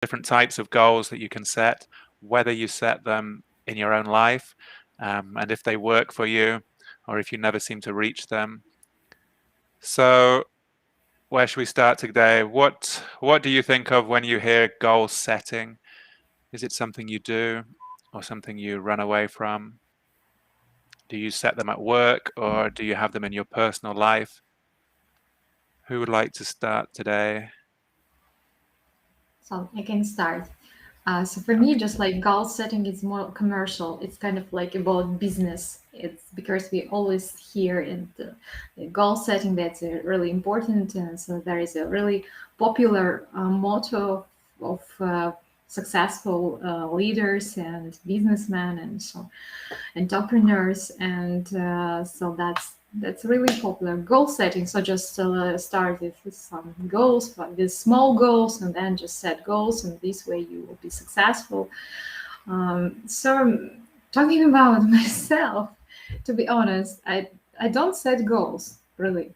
different types of goals that you can set, whether you set them in your own life, and if they work for you, or if you never seem to reach them. So where should we start today? What do you think of when you hear goal setting? Is it something you do or something you run away from? Do you set them at work or do you have them in your personal life? Who would like to start today? So I can start. So for me, just like goal setting is more commercial. It's kind of like about business. It's because we always hear in the goal setting that's really important, and so there is a really popular motto of successful leaders and businessmen and so entrepreneurs, and so that's really popular goal setting. So just start with some goals, with small goals, and then just set goals, and this way you will be successful. So talking about myself, to be honest, I don't set goals really.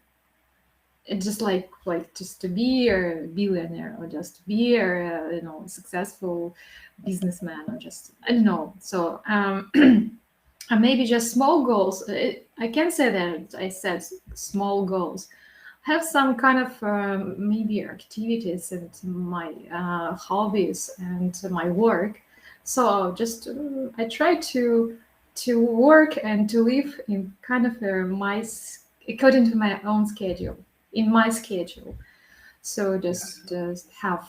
It's just like just to be a billionaire or just to be a successful businessman or just I don't know. So and maybe just small goals. I can say that I set small goals. Have some kind of maybe activities and my hobbies and my work. So just I try to work and to live in kind of according to my own schedule, in my schedule. So just have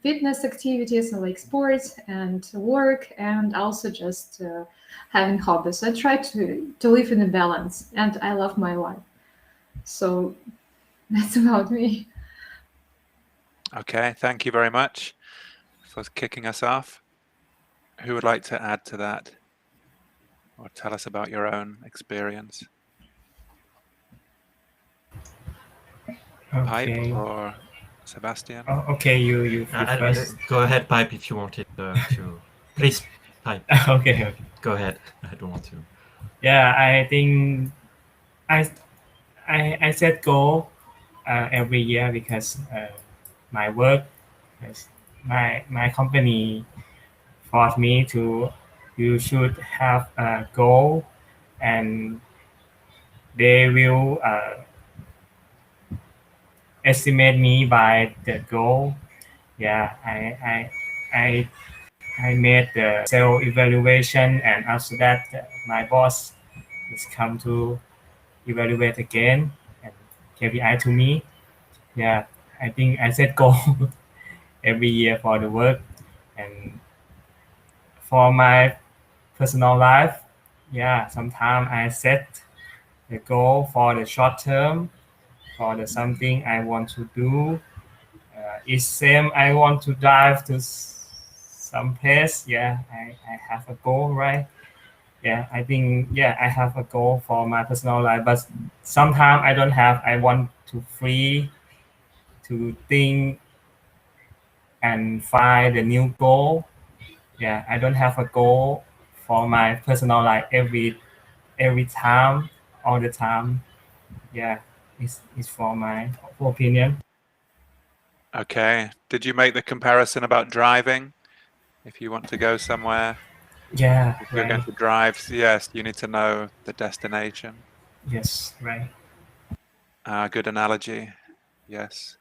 fitness activities and like sports and work, and also just having hobbies. I try to live in a balance, and I love my life. So that's about me. Okay, thank you very much for kicking us off. Who would like to add to that or tell us about your own experience? Pipe Okay. or Sebastian? Oh, okay, you first. Go ahead, Pipe, if you wanted to. Please, Pipe. Okay. Go ahead. I don't want to. Yeah, I think I I set goal every year because my work, yes, my company forced me to. You should have a goal, and they will estimate me by the goal. Yeah, I I made the self evaluation, and after that, my boss is come to evaluate again and KPI to me. Yeah, I think I set goal every year for the work, and for my personal life. Yeah, sometimes I set the goal for the short term for the something I want to do. It's same. I want to dive to some place. Yeah, I have a goal, right? Yeah, I think yeah, I have a goal for my personal life, but sometimes I don't have. I want to free to think and find a new goal. Yeah, I don't have a goal for my personal life every time, all the time. Yeah, it's for my opinion. Okay. Did you make the comparison about driving? If you want to go somewhere, Yeah, if you're going right. to drive, yes, you need to know the destination. Yes, right. Good analogy. Yes.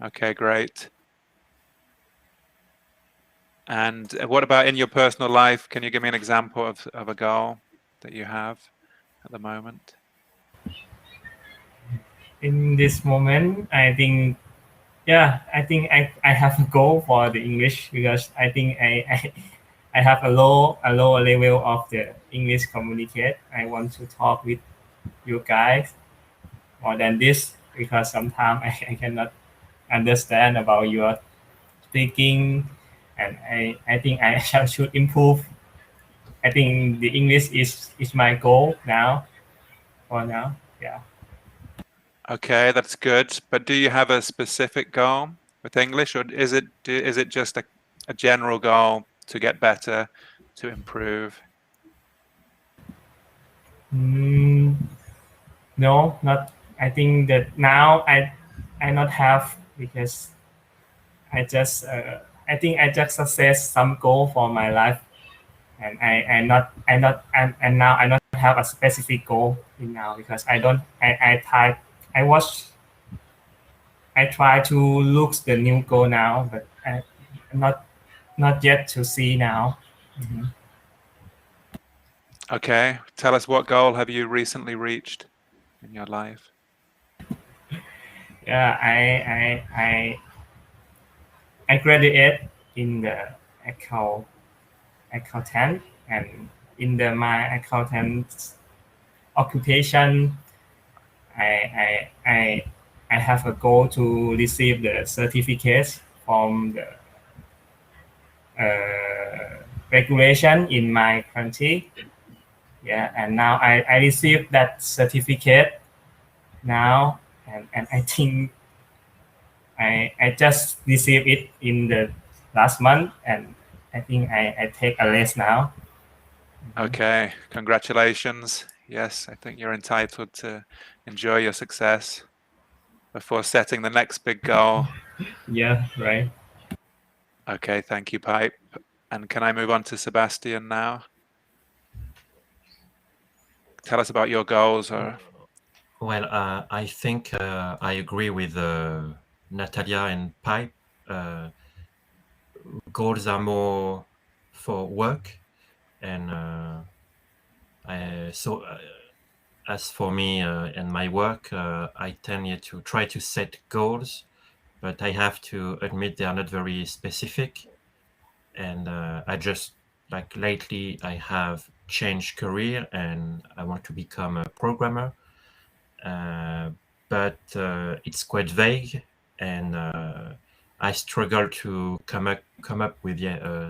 Okay, great. And what about in your personal life? Can you give me an example of a goal that you have at the moment? In this moment, I think yeah, I think I have a goal for the English because I think I have a lower level of the English communicate. I want to talk with you guys more than this because sometimes I cannot understand about your speaking, and I think I should improve. I think the English is my goal now for now. Yeah. Okay, that's good. But do you have a specific goal with English, or is it just a general goal to get better, to improve? Mm, no, not. I think that now I not have because I just I think I just success some goal for my life, and and now I don't have a specific goal in now because I try to look the new goal now, but not yet to see now. Mm-hmm. Okay, tell us, what goal have you recently reached in your life? Yeah, I graduate in the accountant, and in my accountant occupation, I have a goal to receive the certificate from the regulation in my country. Yeah, and now I received that certificate now, and I think I just received it in the last month, and I think I take a rest now. Okay, congratulations. Yes, I think you're entitled to enjoy your success before setting the next big goal. Yeah, right. Okay, thank you, Pipe. And can I move on to Sebastian now? Tell us about your goals. Or Well, I think I agree with Natalia and Pipe. Goals are more for work, and as for me and my work, I tend to try to set goals, but I have to admit they are not very specific. And I just, like, lately I have changed career and I want to become a programmer, but it's quite vague, and I struggle to come up with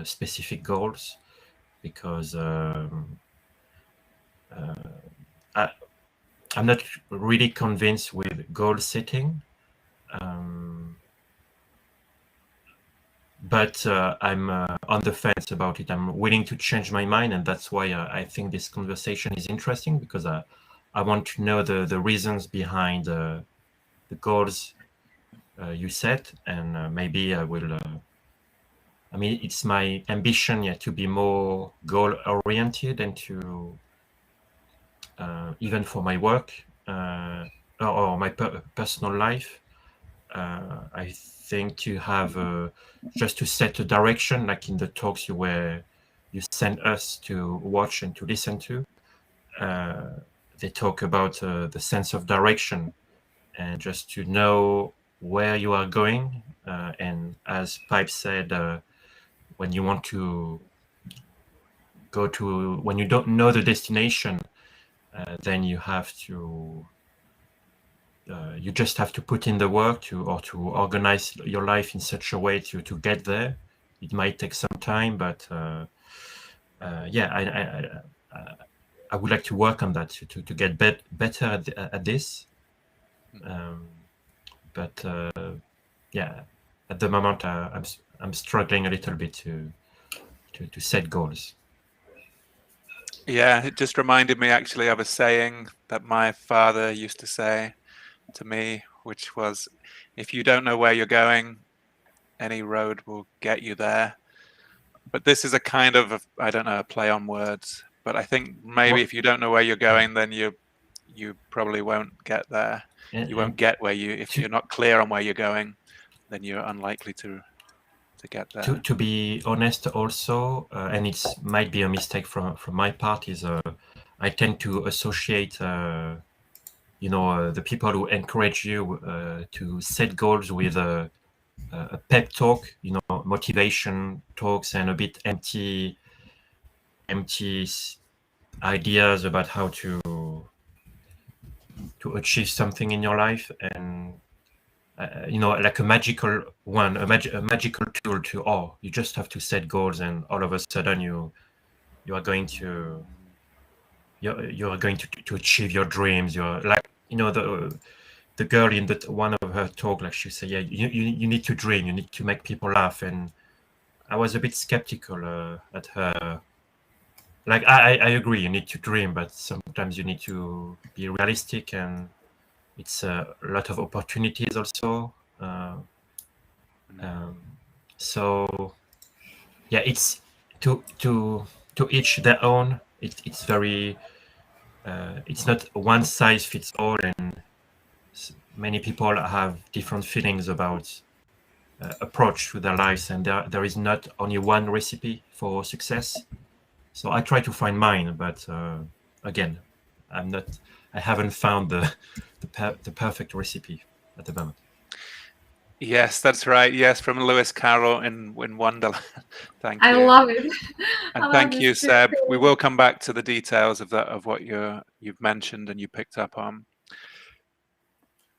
specific goals, because I'm not really convinced with goal setting. But I'm on the fence about it. I'm willing to change my mind, and that's why I think this conversation is interesting, because I want to know the reasons behind the goals you set, and maybe I will. I mean, it's my ambition, yeah, to be more goal oriented, and to even for my work or my personal life. I think to have just to set a direction, like in the talks you sent us to watch and to listen to. They talk about the sense of direction, and just to know where you are going. And as Pipe said, when you want to go to, when you don't know the destination, then you have to you just have to put in the work or to organize your life in such a way to get there. It might take some time, but yeah, I would like to work on that to get better at this. But yeah, at the moment I'm struggling a little bit to set goals. yeah, it just reminded me actually of a saying that my father used to say to me, which was, if you don't know where you're going, any road will get you there. But this is a kind of, I don't know, a play on words. But I think maybe if you don't know where you're going, then you probably won't get there. You won't get where if you're not clear on where you're going, then you're unlikely to get there. To be honest, also, and it might be a mistake from my part, is I tend to associate, the people who encourage you to set goals with a pep talk, motivation talks, and a bit empty ideas about how to achieve something in your life, and like a magical tool to, you just have to set goals, and all of a sudden you are going to to achieve your dreams. You're like, the girl in one of her talk, like she said, yeah, you need to dream, you need to make people laugh. And I was a bit skeptical at her. Like, I agree, you need to dream, but sometimes you need to be realistic, and it's a lot of opportunities also. So yeah, it's to each their own. It's very it's not one size fits all, and many people have different feelings about approach to their lives, and there is not only one recipe for success. So I try to find mine, but again, I haven't found the perfect recipe at the moment. Yes, that's right. Yes, from Lewis Carroll in Wonderland. Thank I you. love it. And I love thank this you, too. Seb. We will come back to the details of that, of what you've mentioned and you picked up on.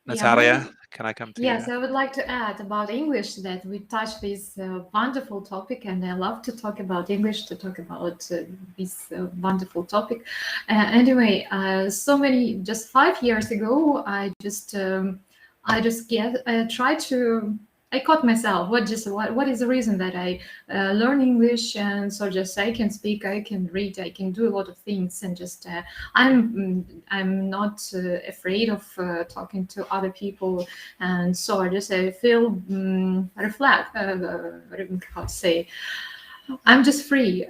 Yeah, Natalia, can I come to yes, you? I would like to add about English that we touched this wonderful topic, and I love to talk about English, to talk about this wonderful topic. Anyway, just 5 years ago, I just try to. I caught myself. What is the reason that I learn English, and so just I can speak, I can read, I can do a lot of things, and just I'm not afraid of talking to other people, and so I feel reflect. How to say? I'm just free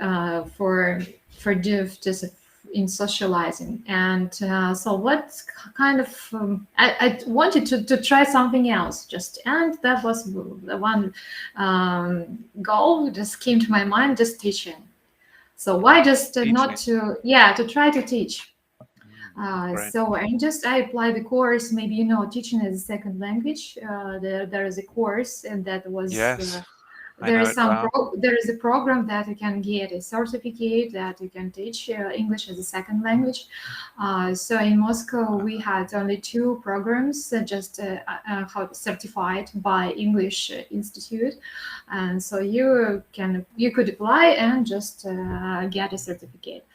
just in socializing, and so what kind of I wanted to try something else, just, and that was the one goal just came to my mind, just teaching. So why just not Teaching. to try to teach. Great. So I applied the course. Maybe teaching as a second language. There is a course, and that was Yes, I there know is it well. there is a program that you can get a certificate that you can teach English as a second language. So in Moscow we had only two programs certified by English Institute, and so you could apply and just get a certificate.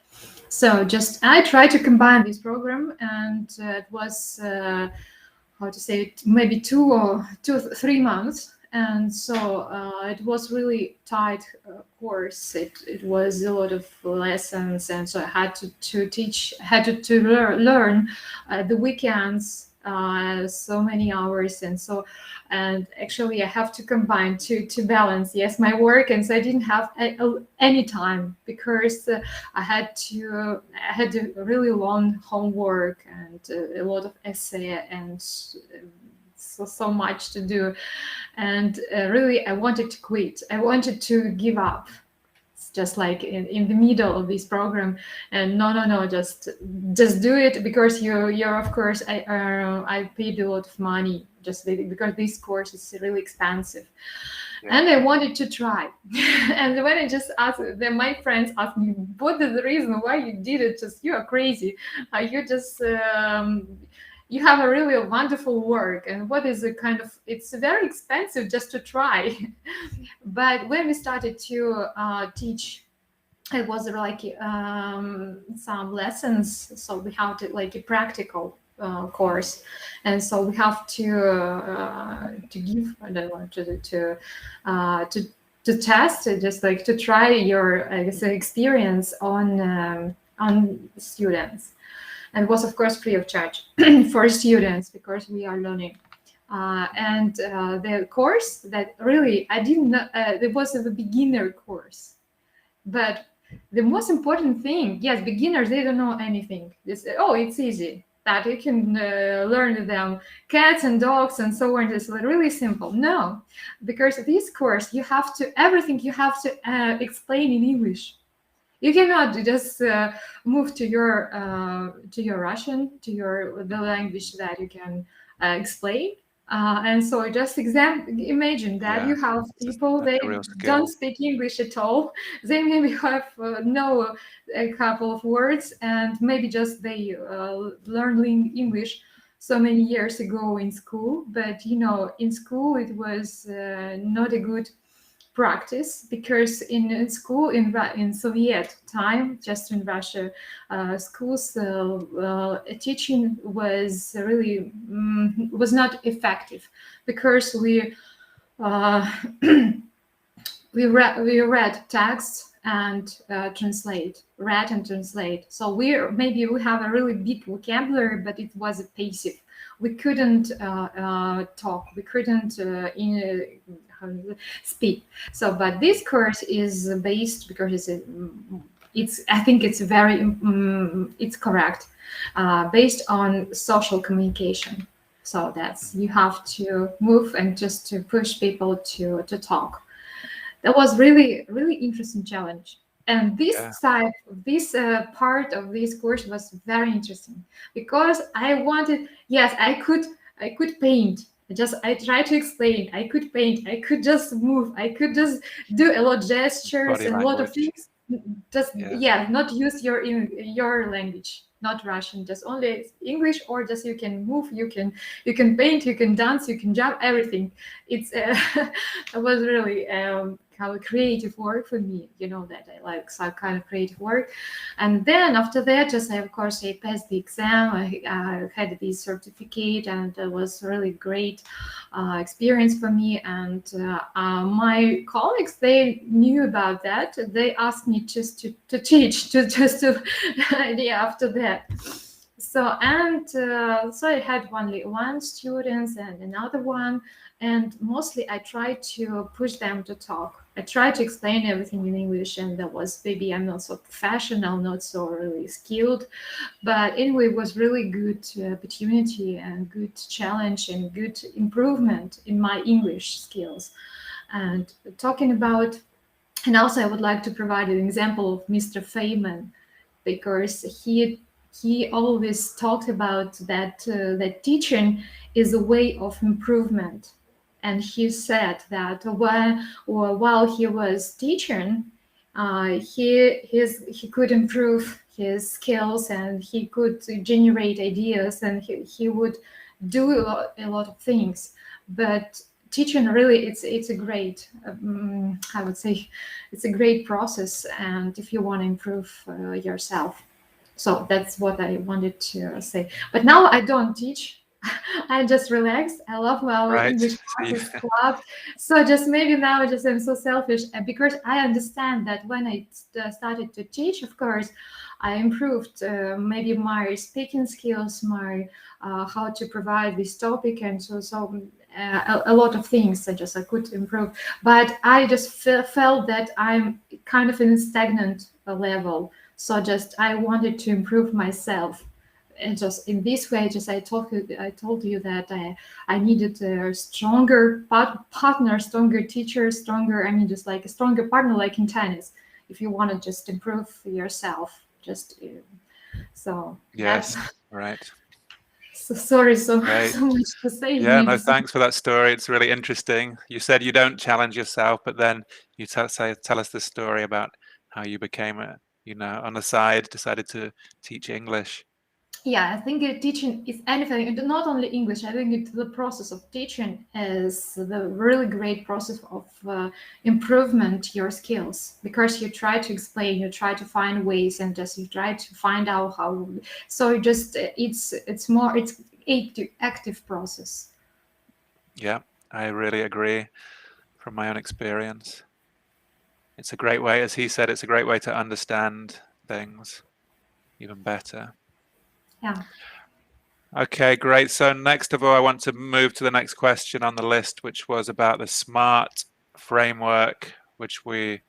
So just I tried to combine this program, and it was how to say it, maybe 3 months. And so it was really tight course. It was a lot of lessons, and so I had to teach, had to learn the weekends, so many hours, and actually I have to combine to balance, yes, my work, and so I didn't have any time, because I had a really long homework, and a lot of essay, and so much to do, and really I wanted to quit. I wanted to give up. It's just like in the middle of this program, and no, just do it, because you're of course I paid a lot of money just because this course is really expensive. Yeah. And I wanted to try. And when I just asked, then my friends asked me, what is the reason why you did it? Just, you are crazy. You just, you have a really wonderful work. And what is it's very expensive just to try. But when we started to teach, it was like some lessons. So we have like a practical course, and so we have to give, I don't know, to test, just like to try your, I guess, experience on students, and it was of course free of charge for students, because we are learning. And the course that really I didn't know, it was a beginner course, but the most important thing, yes, beginners, they don't know anything. It's easy, that you can learn them cats and dogs and so on. It's really simple. No, because this course, everything you have to explain in English. You cannot just move to your Russian, the language that you can explain. And so just imagine that you have people, That's they a real skill. don't speak English at all. They maybe have know a couple of words, and maybe just they learned English so many years ago in school. But in school it was not a good practice, because in school in Soviet time, just in Russia, schools teaching was really was not effective, because we we read texts and read and translate. So we have a really big vocabulary, but it was passive. We couldn't talk. We couldn't speed. So, but this course is based because it's I think it's very it's correct, based on social communication. So that's you have to move and just to push people to talk. That was really interesting challenge. And this part of this course was very interesting because I wanted, yes, I could paint. I tried to explain. I could paint. I could just move. I could just do a lot of gestures Body and a lot of language. things. Just not use your language, not Russian, just only English, or just you can move, you can paint, you can dance, you can jump, everything. It's it was really kind of creative work for me. You know that I like some kind of creative work. And then after that, just of course I passed the exam. I had this certificate, and it was really great experience for me. And my colleagues, they knew about that. They asked me just to teach, just to yeah, after that. So so I had only one student and another one, and mostly I tried to push them to talk. I tried to explain everything in English, and that was maybe I'm not so professional, not so really skilled, but anyway, it was really good opportunity and good challenge and good improvement in my English skills. And talking about, and also I would like to provide an example of Mr. Feynman, because he always talked about that teaching is a way of improvement. And he said that while he was teaching, he could improve his skills, and he could generate ideas, and he would do a lot of things. But teaching really, it's a great I would say it's a great process, and if you want to improve yourself. So that's what I wanted to say. But now I don't teach. I just relax. I love our Right. English classes, club. So just maybe now just I'm so selfish, and because I understand that when I started to teach, of course, I improved maybe my speaking skills, my how to provide this topic, and a lot of things I could improve. But I just felt that I'm kind of in a stagnant level. So just I wanted to improve myself, and just in this way, just I told you that I needed a stronger partner, stronger teacher, stronger. I mean, just like a stronger partner, like in tennis. If you want to just improve yourself, just so. Yes. Right. So sorry, so Great. much to say. Yeah, maybe no, thanks for that story. It's really interesting. You said you don't challenge yourself, but then you tell us this story about how you became on the side, decided to teach English. Yeah, I think teaching is anything, not only English. I think the process of teaching is the really great process of improvement your skills, because you try to explain, you try to find ways, and just you try to find out how. So just it's active process. Yeah, I really agree from my own experience. It's a great way, as he said, it's a great way to understand things even better. Yeah. Okay, great. So next of all, I want to move to the next question on the list, which was about the SMART framework, which I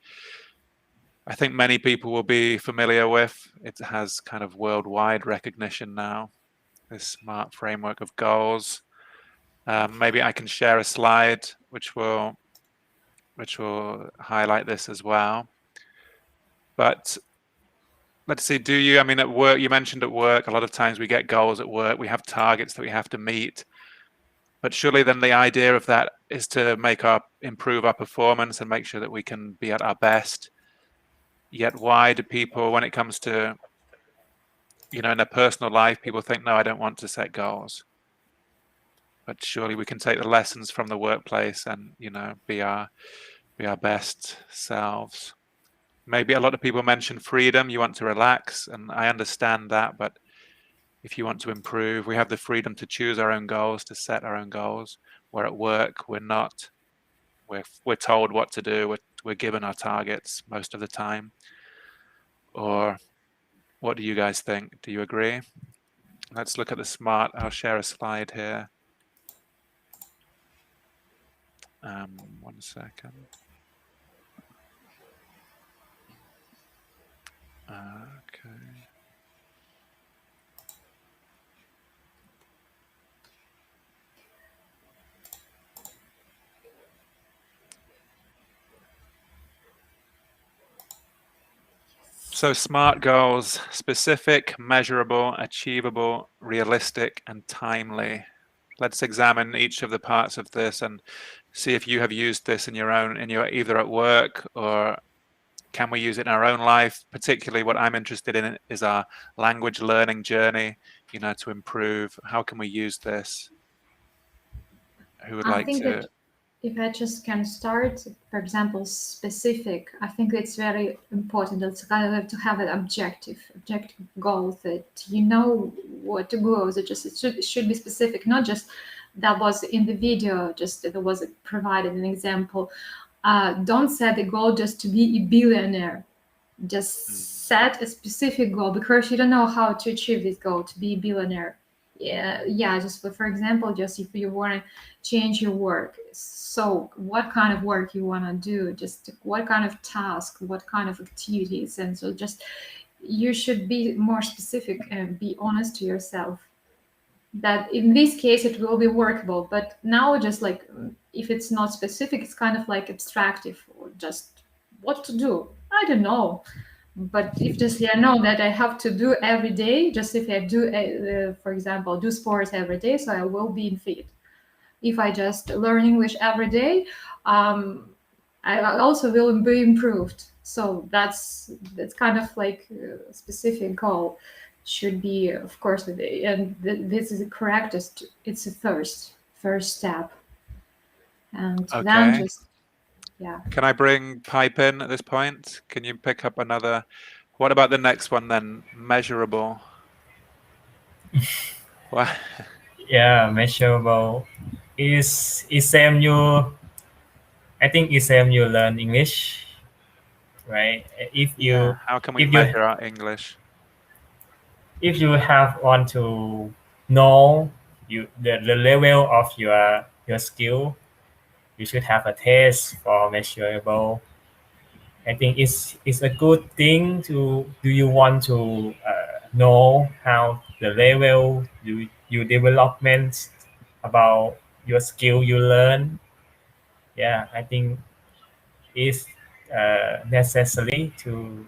think many people will be familiar with. It has kind of worldwide recognition now, this SMART framework of goals. Maybe I can share a slide which will highlight this as well. But let's see, I mean, at work, you mentioned at work, a lot of times we get goals at work, we have targets that we have to meet. But surely then the idea of that is to improve our performance and make sure that we can be at our best. Yet why do people, when it comes to, in their personal life, people think, no, I don't want to set goals. But surely we can take the lessons from the workplace and, be our best selves. Maybe a lot of people mention freedom. You want to relax, and I understand that. But if you want to improve, we have the freedom to choose our own goals, to set our own goals. Where at work, we're not. We're told what to do. We're given our targets most of the time. Or what do you guys think? Do you agree? Let's look at the SMART. I'll share a slide here. 1 second. Okay. So SMART goals: specific, measurable, achievable, realistic, and timely. Let's examine each of the parts of this and see if you have used this in your either at work, or can we use it in our own life. Particularly what I'm interested in is our language learning journey, to improve. How can we use this? Who would I like think to? that if I just can start, for example, specific, I think it's very important. It's kind of to have an objective goal that you know what to go. It should be specific, not just that was in the video, just there was provided an example. Don't set the goal just to be a billionaire. Just set a specific goal because you don't know how to achieve this goal to be a billionaire. Yeah, just for example, just if you want to change your work, so what kind of work you want to do, just what kind of task, what kind of activities, and so just you should be more specific and be honest to yourself that in this case it will be workable. But now just like if it's not specific, it's kind of like abstractive, or just what to do, I don't know. But if just I know that I have to do every day, just if I do for example do sports every day, so I will be in fit. If I just learn English every day, I also will be improved. So that's kind of like a specific goal should be, of course, and this is the correctest. It's the first step, and then Okay. just yeah. Can I bring Pipe in at this point? Can you pick up another? What about the next one then? Measurable. What? Yeah, measurable is same you. I think it's same you learn English, right? Yeah. How can we if you measure our English? if you have want to know the level of your skill, you should have a test for measurable. I think it's a good thing to do you want to know how the level you development about your skill you learn. Yeah, I think it's necessary to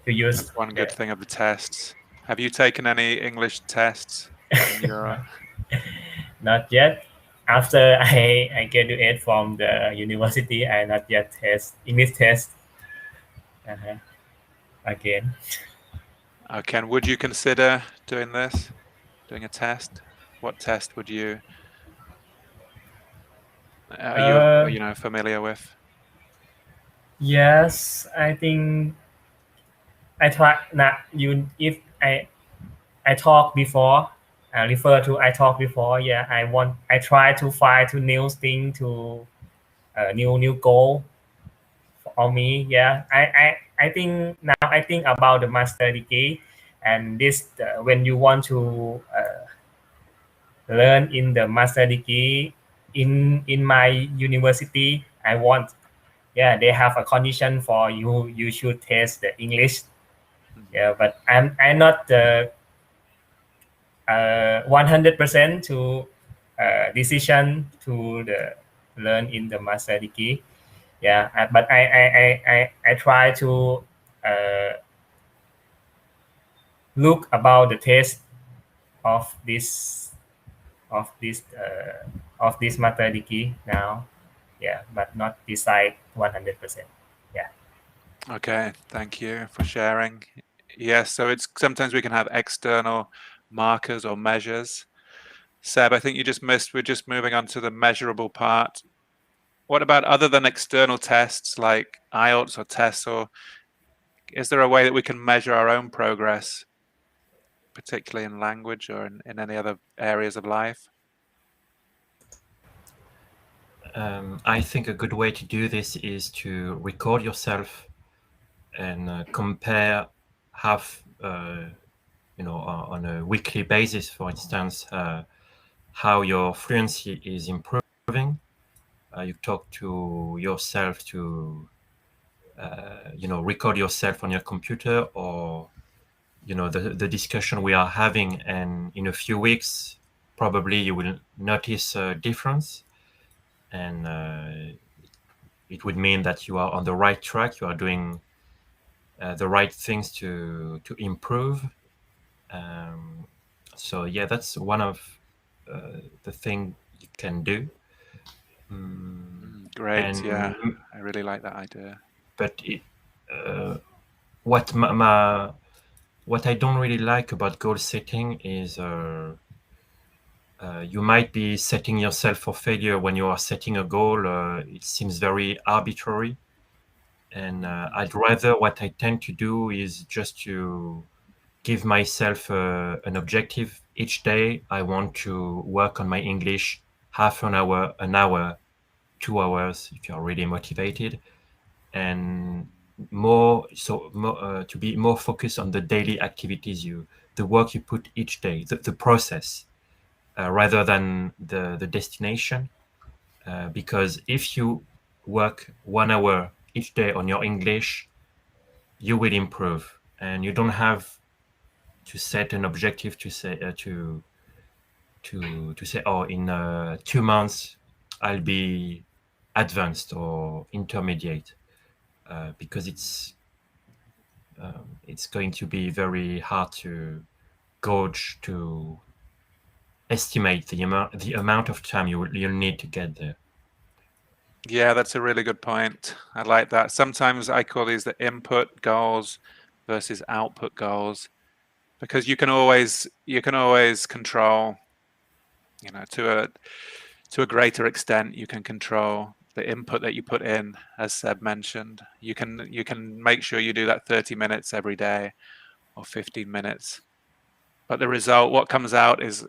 use That's one good that. thing of the tests. Have you taken any English tests in your? Not yet. After I graduate from the university, I not yet test English test again. Okay, and would you consider doing this, doing a test? What test would you? Are you familiar with? Yes, I think I try not you if I talk before. I refer to I talk before. Yeah, I try to find to new thing to new goal for me. Yeah, I think now I think about the master degree, and this when you want to learn in the master degree in my university, I want yeah they have a condition for you should test the English. Yeah, but I'm not 100% to decision to the learn in the master degree. Yeah, but I try to look about the test of this of this of this master degree now. Yeah, but not decide 100%. Yeah. Okay, thank you for sharing. Yes, so it's sometimes we can have external markers or measures. Seb, I think you just missed. We're just moving on to the measurable part. What about other than external tests like IELTS or TESOL? Is there a way that we can measure our own progress, particularly in language or in any other areas of life? I think a good way to do this is to record yourself and compare on a weekly basis, for instance, how your fluency is improving. you talk to yourself to record yourself on your computer, or the discussion we are having, and in a few weeks probably you will notice a difference, and it would mean that you are on the right track, you are doing the right things to improve. So yeah, that's one of the thing you can do. Great. And Yeah, I really like that idea. but what what I don't really like about goal setting is you might be setting yourself for failure when you are setting a goal. It seems very arbitrary, and I'd rather, what I tend to do is just to give myself an objective each day. I want to work on my English half an hour, 2 hours if you're really motivated, and to be more focused on the daily activities, the work you put each day, the process, rather than the destination. Because if you work 1 hour each day on your English, you will improve, and you don't have to set an objective to say to say, oh, in 2 months I'll be advanced or intermediate, because it's going to be very hard to gauge, to estimate the amount of time you'll need to get there. Yeah, that's a really good point. I like that. Sometimes I call these the input goals versus output goals, because you can always control, to a greater extent, you can control the input that you put in. As Seb mentioned, you can make sure you do that 30 minutes every day or 15 minutes. But the result, what comes out, is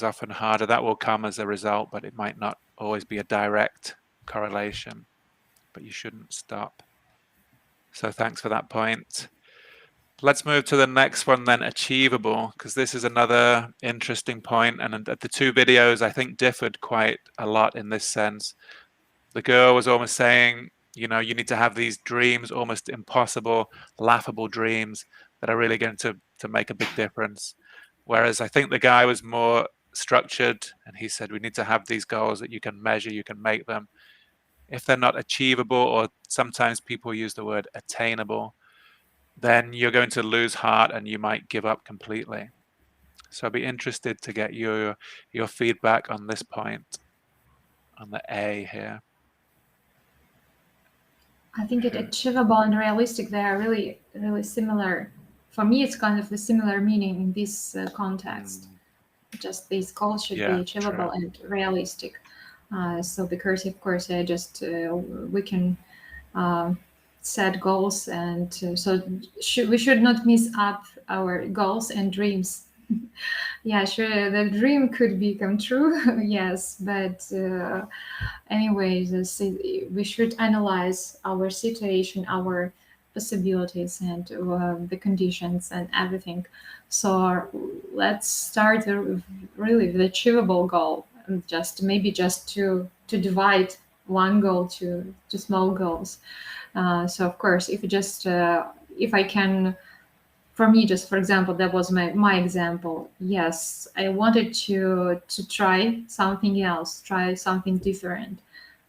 often harder. That will come as a result, but it might not always be a direct correlation. But you shouldn't stop. So thanks for that point. Let's move to the next one then, achievable, because this is another interesting point, and the two videos I think differed quite a lot in this sense. The girl was almost saying, you need to have these dreams, almost impossible, laughable dreams that are really going to make a big difference. Whereas I think the guy was more structured, and he said we need to have these goals that you can measure, you can make them. If they're not achievable, or sometimes people use the word attainable, then you're going to lose heart and you might give up completely. So I'd be interested to get your feedback on this point, on the A here. I think it achievable and realistic, they are really, really similar. For me, it's kind of the similar meaning in this context. Just these goals should be achievable and realistic. So because, of course, we can set goals, and so we should not miss up our goals and dreams. Yeah, sure, the dream could become true, yes, but anyways, we should analyze our situation, our possibilities, and the conditions and everything. So let's start really with achievable goal, and just to divide one goal to small goals. So of course, if I can, for me, just for example, that was my example. Yes, I wanted to try something else, try something different.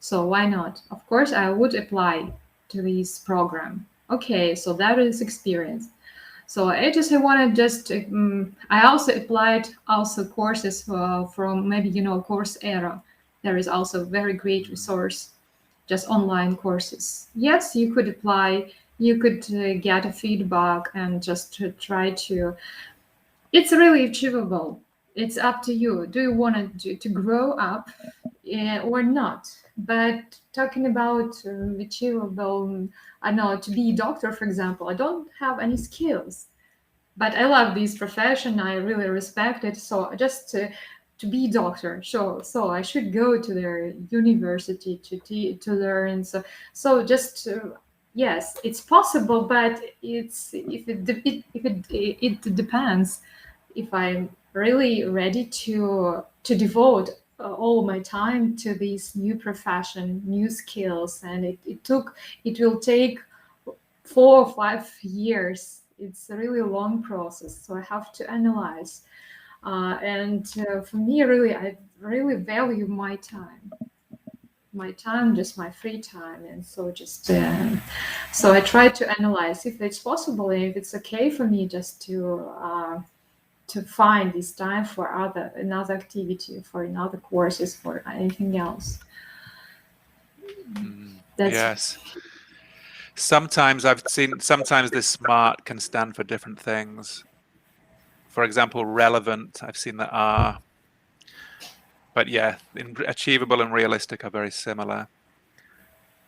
So why not? Of course, I would apply to this program. Okay, so that is experience. So I want to I also applied courses from maybe Coursera. There is also a very great resource, just online courses. Yes, you could apply. You could get a feedback and just to try to. It's really achievable. It's up to you. Do you want to grow up or not? But talking about achievable, I know, to be a doctor, for example, I don't have any skills, but I love this profession. I really respect it. So just to be a doctor, so I should go to their university to learn. So just. Yes, it's possible, but it depends if I'm really ready to devote all my time to this new profession, new skills, and it will take 4 or 5 years. It's a really long process, so I have to analyze. And for me, really, I really value my time, just my free time, and so so I try to analyze if it's possible and if it's okay for me just to find this time for another activity, for another courses, for anything else. Yes. Sometimes this SMART can stand for different things. For example, relevant, I've seen the R. But yeah, achievable and realistic are very similar.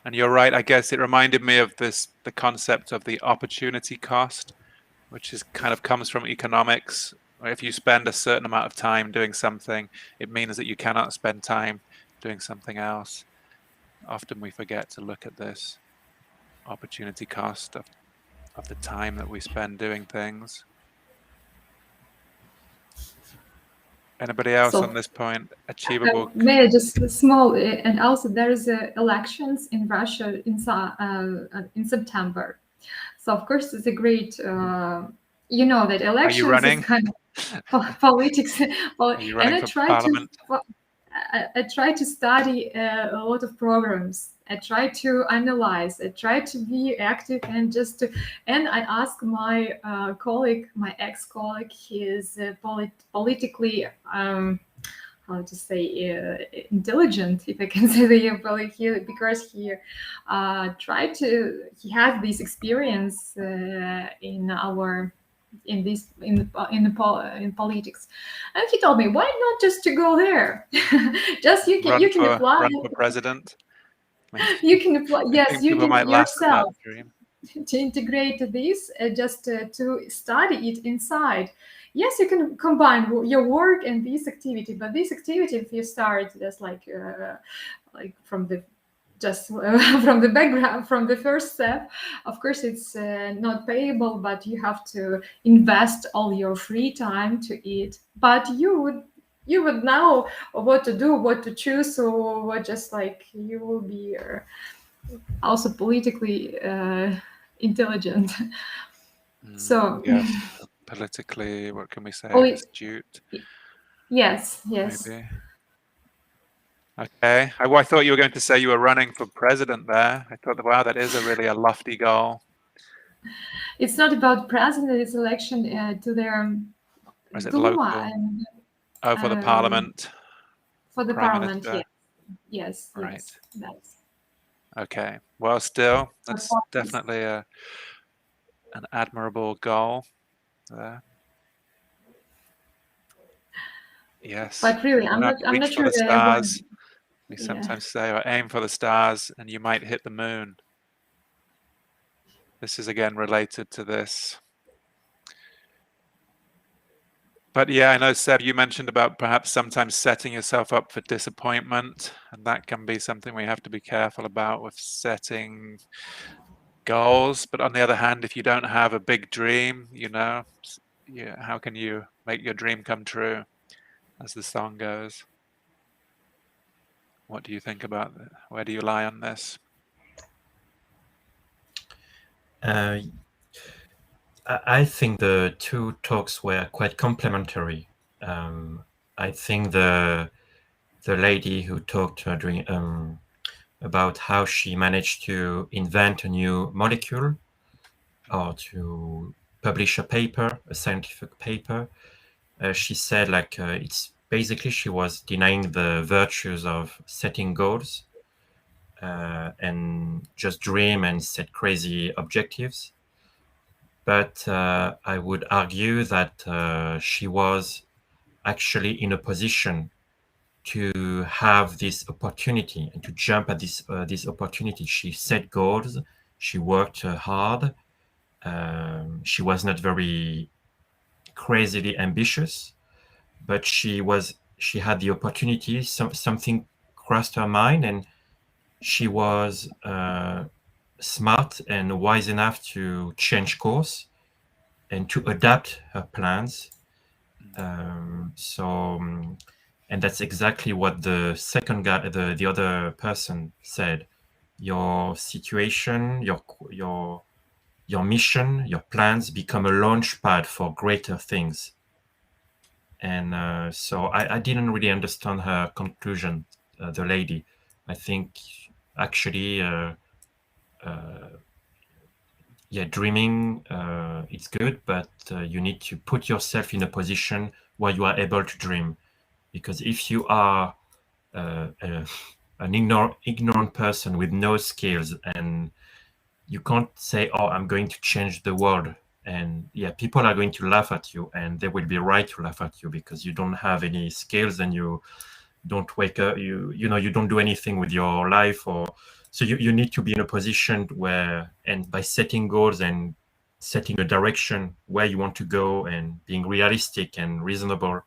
And you're right, I guess it reminded me of the concept of the opportunity cost, which is kind of comes from economics. If you spend a certain amount of time doing something, it means that you cannot spend time doing something else. Often we forget to look at this opportunity cost of the time that we spend doing things. Anybody else on this point? Achievable. May I just small, and also there is elections in Russia in September. So of course it's a great, you know that elections Are you running? is kind of politics. Are you running for parliament? I try to study a lot of programs. I try to analyze. I try to be active and and I ask my colleague, my ex-colleague, he is politically, how to say, intelligent, if I can say that, because he he has this experience in politics, and he told me, why not just to go there? Just you can apply. Run for president. You can apply. Yes, you can yourself dream. To integrate this, just to study it inside. Yes, you can combine your work and this activity, but this activity, if you start just like from the from the background, from the first step, of course it's not payable, but you have to invest all your free time to it. But you would know what to do, what to choose, or what, just like you will be also politically intelligent. So yes, politically, what can we say? Astute. Yes. Maybe. Okay. I thought you were going to say you were running for president there. I thought, wow, that is a lofty goal. It's not about president; it's election to their Duma. For the parliament. For the parliament, yes. Right. That's okay. Well, still, that's definitely an admirable goal there. Yes. But really, I'm not sure that stars. We sometimes say, or aim for the stars, and you might hit the moon. This is again related to this. But yeah, I know, Seb, you mentioned about perhaps sometimes setting yourself up for disappointment, and that can be something we have to be careful about with setting goals. But on the other hand, if you don't have a big dream, how can you make your dream come true, as the song goes? What do you think about that? Where do you lie on this? I think the two talks were quite complementary. I think the lady who talked during about how she managed to invent a new molecule or to publish a paper, a scientific paper, she said it's basically she was denying the virtues of setting goals and just dream and set crazy objectives. But I would argue that she was actually in a position to have this opportunity and to jump at this opportunity. She set goals. She worked hard. She was not very crazily ambitious, but she had the opportunity. Something crossed her mind, and she was smart and wise enough to change course and to adapt her plans. And that's exactly what the second guy, the other person said. Your situation, your mission, your plans become a launch pad for greater things. And so I didn't really understand her conclusion, the lady. I think actually, yeah, dreaming, it's good, but you need to put yourself in a position where you are able to dream. Because if you are an ignorant person with no skills, and you can't say, oh, I'm going to change the world, and yeah, people are going to laugh at you, and they will be right to laugh at you because you don't have any skills and you don't wake up, you know, you don't do anything with your life. Or so you need to be in a position where, and by setting goals and setting a direction where you want to go and being realistic and reasonable,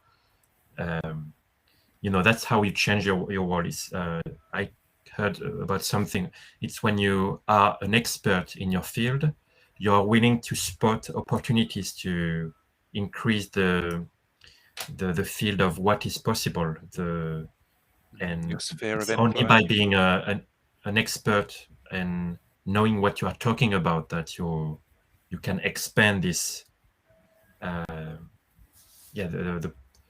you know, that's how you change your world. Is I heard about something. It's when you are an expert in your field, you're willing to spot opportunities to increase the field of what is possible. And Your sphere it's of only by influence. being an expert and knowing what you are talking about that you can expand this the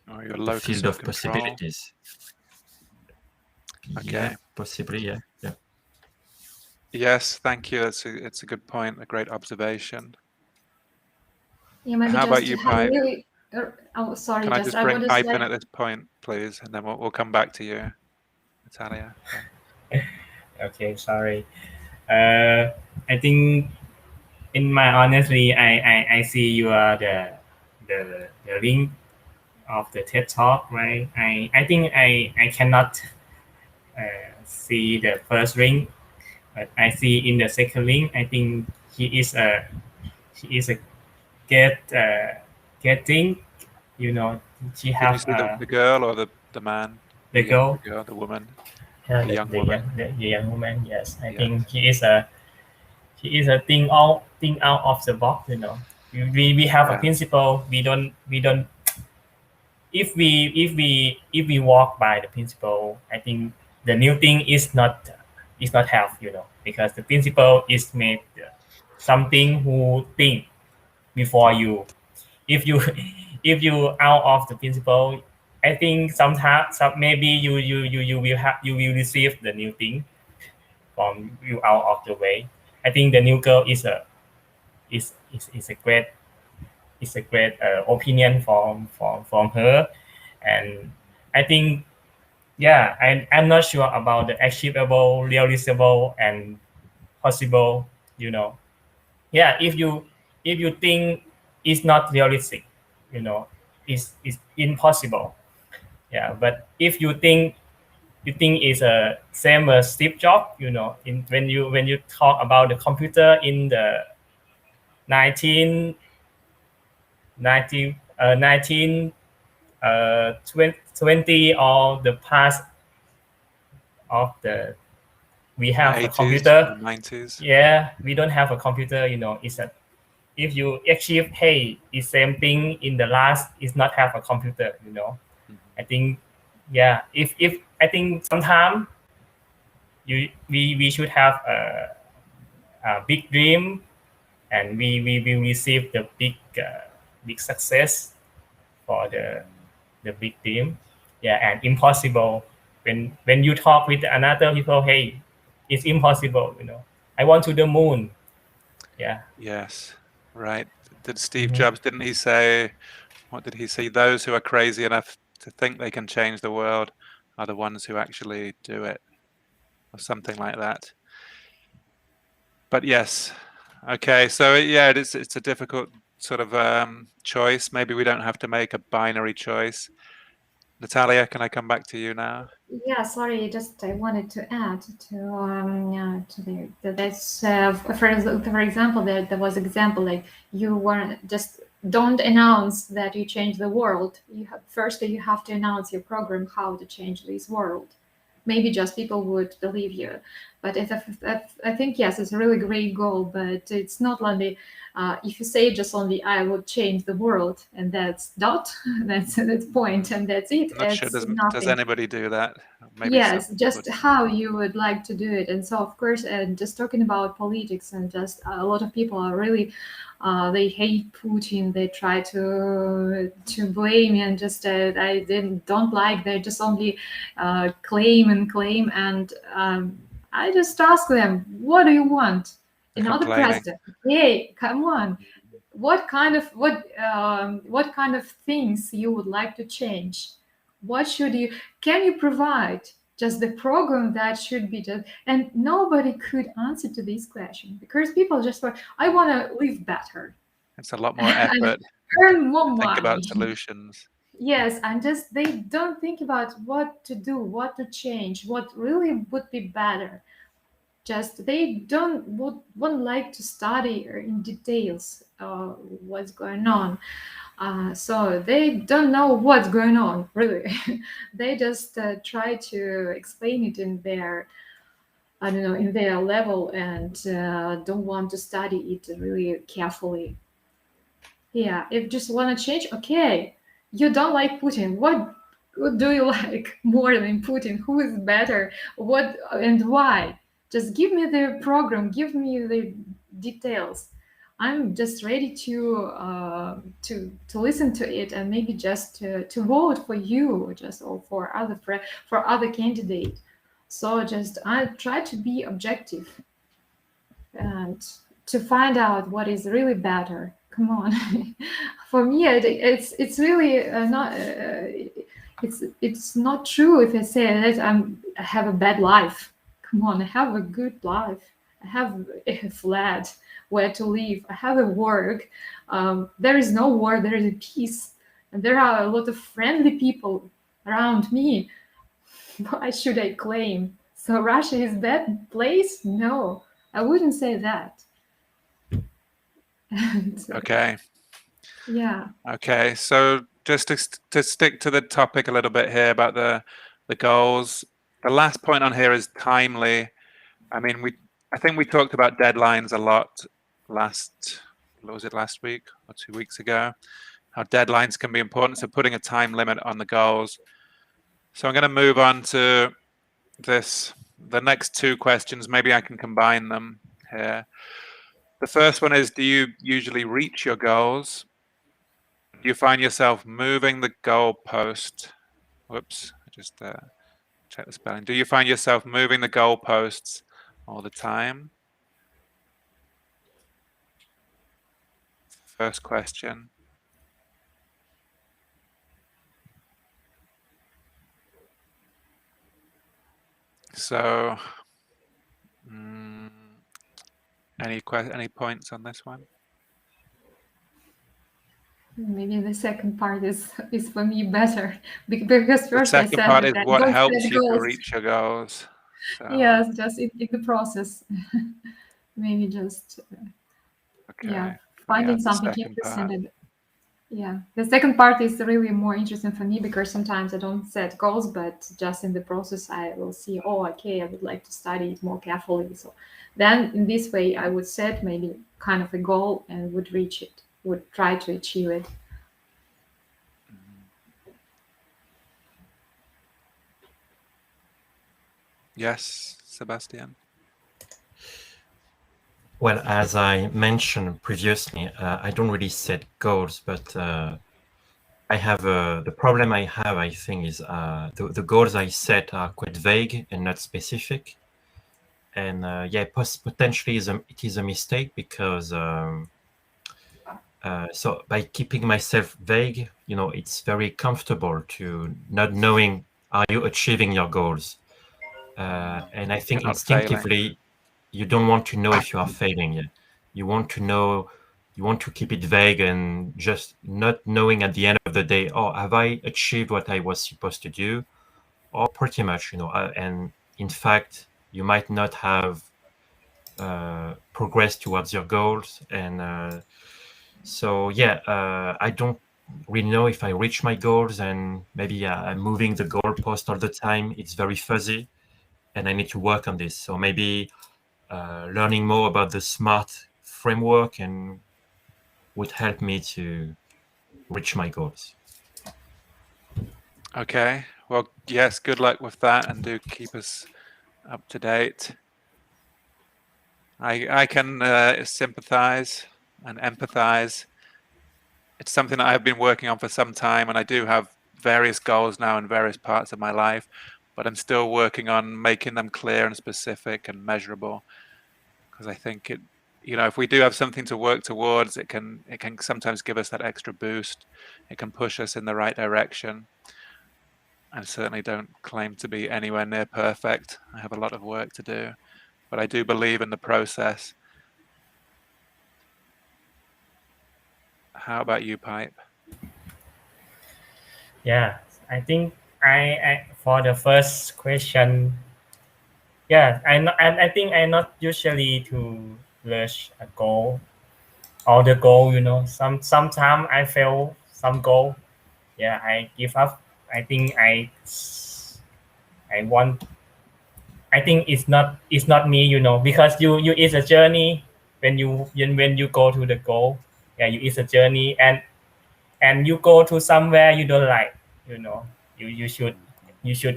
Or your the locus field of of control. possibilities. Okay. Yeah, possibly. Yeah. Yes, thank you. It's a good point, a great observation. Yeah, maybe How just about to you, have Pipe? really. Oh, sorry, Can I just just I bring would just Pipe in like. at this point, please, and then we'll come back to you, Natalia. Yeah. Okay, sorry. I think, in my honestly, I see you are the link of the TED Talk, right? I think I cannot see the first link, but I see in the second link. I think he is a get getting, you know, she Did you have see the girl or the man? the The girl, girl, the woman, the the, young the young woman. the young woman. Yes, I Yes. think he is a thing out of the box. You know, we have a Yeah. principle. We don't. If we walk by the principle, I think the new thing is not health. You know, because the principle is made something who think before you. If you if you out of the principle, I think sometimes maybe you will receive the new thing from you out of the way. I think the new girl is a great opinion from her, and I think, yeah, I'm not sure about the achievable, realizable, and possible. You know, yeah, if you think it's not realistic, you know, it's impossible. Yeah, but if you think it's a same as Steve Jobs, you know, when you talk about the computer in the 19 19 20 or the past of the we The have a 80s or computer. 90s. Yeah, we don't have a computer, you know. It's a If you achieve, hey, the same thing in the last is not have a computer, you know. I think, yeah, if I think sometime we should have a big dream, and we will receive the big success for the big dream. Yeah, and impossible, when you talk with another people, hey, it's impossible, you know. I want to the moon. Yeah. Yes. Right. Did Steve Mhm. Jobs, didn't he say, what did he say? Those who are crazy enough to think they can change the world are the ones who actually do it, or something like that. But yes. Okay. So yeah, it's a difficult sort of choice. Maybe we don't have to make a binary choice. Natalia, can I come back to you now? Yeah, sorry, just I wanted to add to that's for example there was example like you weren't just don't announce that you change the world. You have to announce your program how to change this world. Maybe just people would believe you. But I think, yes, it's a really great goal, but it's not only, if you say just only I would change the world and that's dot, that's point and that's it. I'm not sure. It's Does nothing. anybody do that? Maybe Yes, some just would. how you would like to do it. And so, of course, and just talking about politics, and just a lot of people are really, they hate Putin. They try to blame, and just I don't like. They just only claim and claim. And I just ask them, what do you want? Another Complaining. president? Hey, come on. What kind of things you would like to change? What should you can you provide? Just the program that should be just, and nobody could answer to this question because people just thought, I want to live better It's a lot more and effort earn more to think money. about solutions. Yes, and just they don't think about what to do, what to change, what really would be better. Just they won't like to study or in details what's going on. So they don't know what's going on, really. They just try to explain it in their, I don't know, in their level, and don't want to study it really carefully. Yeah, if you just want to change, okay. You don't like Putin. What do you like more than Putin? Who is better? What and why? Just give me the program. Give me the details. I'm just ready to listen to it and maybe just to vote for you, just or for other candidate. So just I try to be objective and to find out what is really better. Come on, for me, it's really not. It's not true if I say that I have a bad life. Come on, I have a good life. I have a flat where to live. I have a work. There is no war. There is a peace, and there are a lot of friendly people around me. Why should I claim? So Russia is bad place? No, I wouldn't say that. And, Okay. yeah. Okay. So just to stick to the topic a little bit here about the goals. The last point on here is timely. I mean, I think we talked about deadlines a lot last week or 2 weeks ago? How deadlines can be important. So putting a time limit on the goals. So I'm going to move on to the next two questions. Maybe I can combine them here. The first one is, do you usually reach your goals? Do you find yourself moving the goalpost? Whoops, I just check the spelling. Do you find yourself moving the goalposts all the time? First question. So, any points on this one? Maybe the second part is for me better because first The I second said part that is I what don't helps set you to goals. reach your goals. So, Yes, just in the process. Maybe just okay. yeah, finding the something second interesting. part. And, yeah, the second part is really more interesting for me because sometimes I don't set goals, but just in the process I will see, oh, okay, I would like to study it more carefully. So then in this way I would set maybe kind of a goal and would reach it, would try to achieve it. Yes, Sebastian. Well, as I mentioned previously, I don't really set goals, but I have the problem I have, I think, is the goals I set are quite vague and not specific. And yeah, potentially it is a mistake because so by keeping myself vague, it's very comfortable to not knowing are you achieving your goals. And I think You're not failing. instinctively, you don't want to know if you are failing yet. You want to know, you want to keep it vague and just not knowing at the end of the day, oh, have I achieved what I was supposed to do? Or pretty much, and in fact, you might not have progressed towards your goals. And so, yeah, I don't really know if I reach my goals, and maybe I'm moving the goalpost all the time. It's very fuzzy. and I need to work on this. So maybe learning more about the SMART framework and would help me to reach my goals. Okay. Well, yes, good luck with that, and do keep us up to date. I can sympathize and empathize. It's something that I've been working on for some time, and I do have various goals now in various parts of my life, but I'm still working on making them clear and specific and measurable, because I think it, if we do have something to work towards, it can sometimes give us that extra boost. It can push us in the right direction. I certainly don't claim to be anywhere near perfect. I have a lot of work to do, but I do believe in the process. How about you, Pipe? Yeah, I think I for the first question, yeah, I think I not usually to reach a goal or the goal, Sometimes I fail some goal. Yeah, I give up. I think I want. I think it's not me, because you is a journey when you go to the goal. Yeah, you is a journey, and you go to somewhere you don't like, you know you should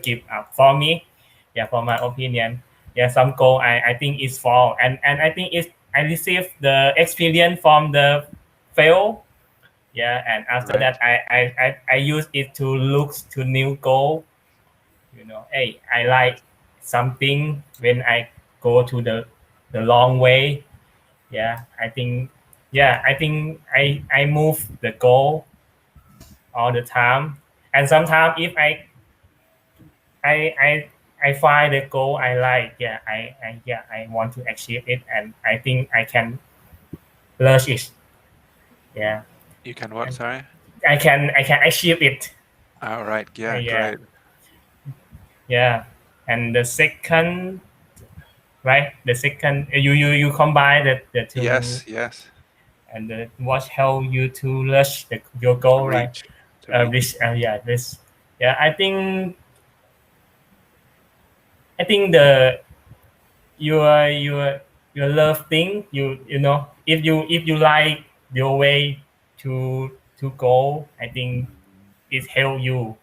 give up. For me, yeah, for my opinion, yeah, some goal I think is fall, and I think I receive the experience from the fail. Yeah, and after Right. that I use it to look to new goal. Hey, I like something when I go to the long way. Yeah, I think I move the goal all the time, and sometimes if I I I find the goal I like, yeah, I want to achieve it, and I think I can reach it. Yeah, You can what? and Sorry. I can achieve it. All right. Yeah. Yeah, Great. yeah. And the second, right? The second, you combine the two, Yes. Yes. and what help you to reach your To goal, right? reach. To reach. Yeah. I think your love thing, if you like your way to go, I think it help you.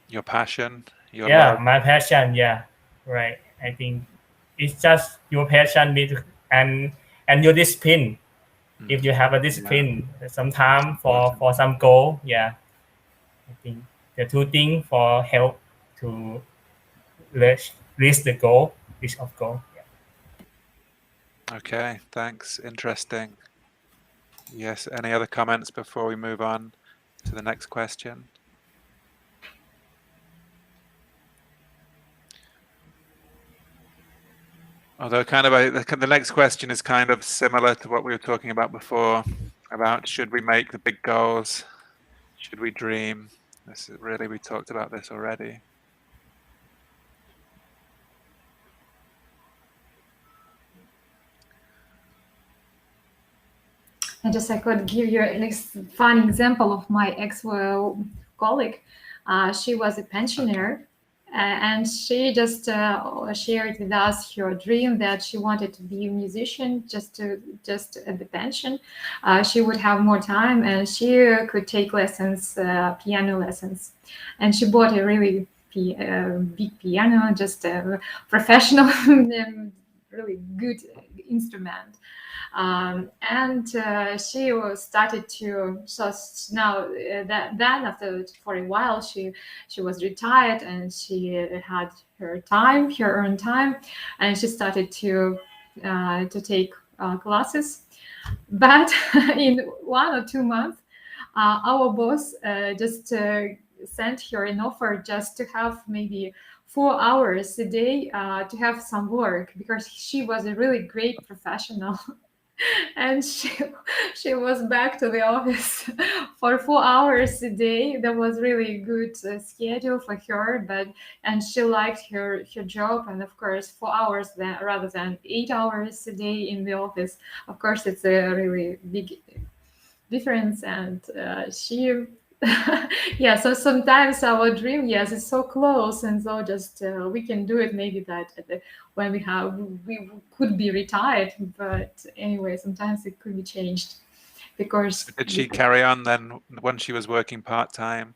Your passion. Your Yeah, love. my passion, yeah, right. I think it's just your passion and your discipline. If you have a Yeah. discipline, That's sometime important. for some goal, yeah, I think the two things for help to reach the goal, reach of goal. Yeah. Okay. Thanks. Interesting. Yes. Any other comments before we move on to the next question? Although the next question is kind of similar to what we were talking about before, about should we make the big goals? Should we dream? We talked about this already. I could give you an fun example of my ex colleague. She was a pensioner, and she just shared with us her dream that she wanted to be a musician just at the pension. She would have more time, and she could take lessons, piano lessons, and she bought a really big piano, just a professional, really good instrument. And she started to, so now then after for a while she was retired, and she had her own time, and she started to take classes. But in 1 or 2 months, our boss just sent her an offer just to have maybe 4 hours a day to have some work, because she was a really great professional. And she was back to the office for 4 hours a day. That was really good schedule for her, and she liked her job. And of course, 4 hours rather than 8 hours a day in the office. Of course, it's a really big difference. And she Yeah, so sometimes our dream, yes, it's so close, and so just we can do it maybe that when we could be retired, but anyway, sometimes it could be changed because Did she carry on then when she was working part-time?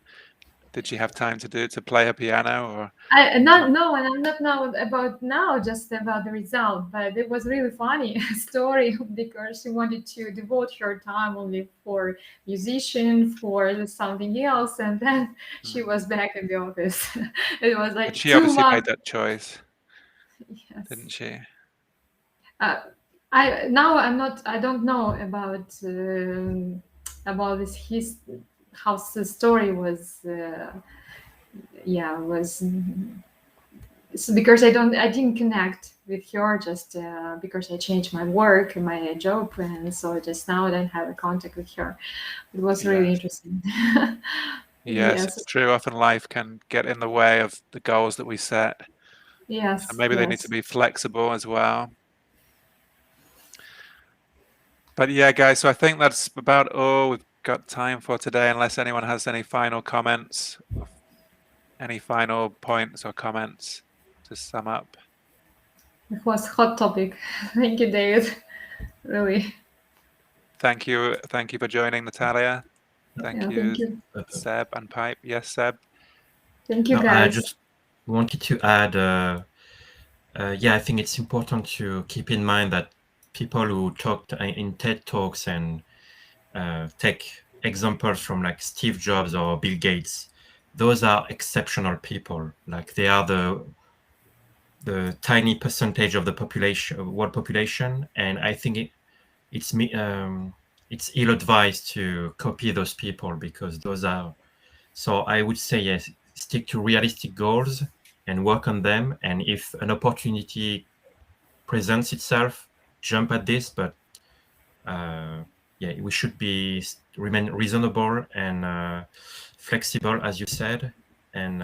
Did she have time to play her piano, or and I'm not now about now, just about the result. But it was really funny story because she wanted to devote her time only for musician, for something else, and then she was back in the office. It was but like she 2 obviously made months. that choice, Yes. didn't she? I don't know about this how the story was was so because I didn't connect with her just because I changed my work and my job, and so just now I don't have a contact with her. It was really Yes. interesting. Yes, Yes, it's true. Often life can get in the way of the goals that we set. yes, So maybe they need to be flexible as well. But yeah, guys, so I think that's about all we've got time for today, unless anyone has any final comments, or any final points or comments to sum up. It was hot topic. Thank you, David. Really. Thank you for joining, Natalia. Thank Yeah, you, thank you. Seb and Pipe. Yes, Seb. Thank you, No, I guys. just wanted to add, I think it's important to keep in mind that people who talked in TED Talks and take examples from like Steve Jobs or Bill Gates, those are exceptional people. Like they are the tiny percentage of the population, world population, and I think it's ill-advised to copy those people because those are. So I would say yes, stick to realistic goals and work on them. And if an opportunity presents itself, jump at this. But we should remain reasonable and flexible, as you said. And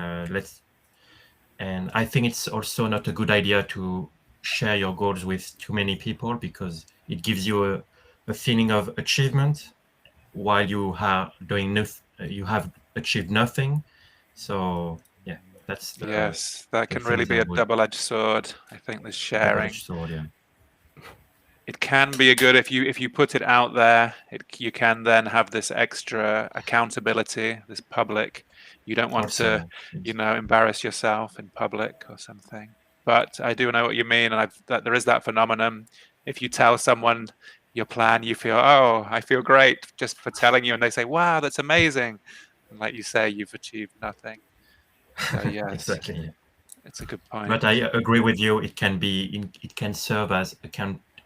And I think it's also not a good idea to share your goals with too many people because it gives you a feeling of achievement while you are doing you have achieved nothing. So yeah, that's Yes, that the can really things be I a would. double-edged sword. I think this sharing. Double-edged sword, yeah. It can be a good if you put it out there. You can then have this extra accountability, this public. You don't want Also, to, embarrass yourself in public or something. But I do know what you mean, and there is that phenomenon. If you tell someone your plan, you feel, oh, I feel great just for telling you, and they say, wow, that's amazing. And like you say, you've achieved nothing. So yes, exactly. Yeah. it's a good point. But I agree with you. It can serve as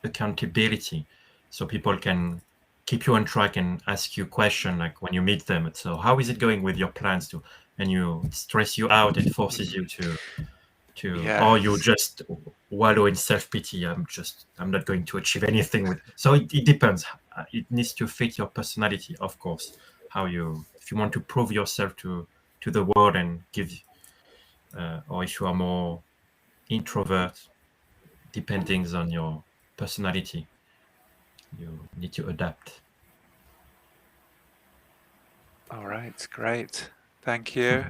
accountability, so people can keep you on track and ask you questions like when you meet them. So how is it going with your plans and it stress you out and forces you to or you just wallow in self-pity. I'm not going to achieve anything with. So it depends. It needs to fit your personality, of course. If you want to prove yourself to the world and give, or if you are more introvert, depending on your personality, you need to adapt. All right, great. Thank you.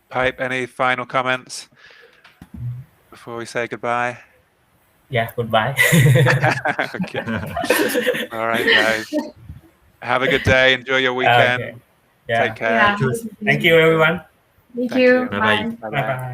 Pipe, any final comments before we say goodbye? Yeah, goodbye. Okay. All right, guys. Have a good day. Enjoy your weekend. Okay. Yeah. Take care. Yeah. Thank you, everyone. Thank you. Bye-bye. Bye. Bye bye.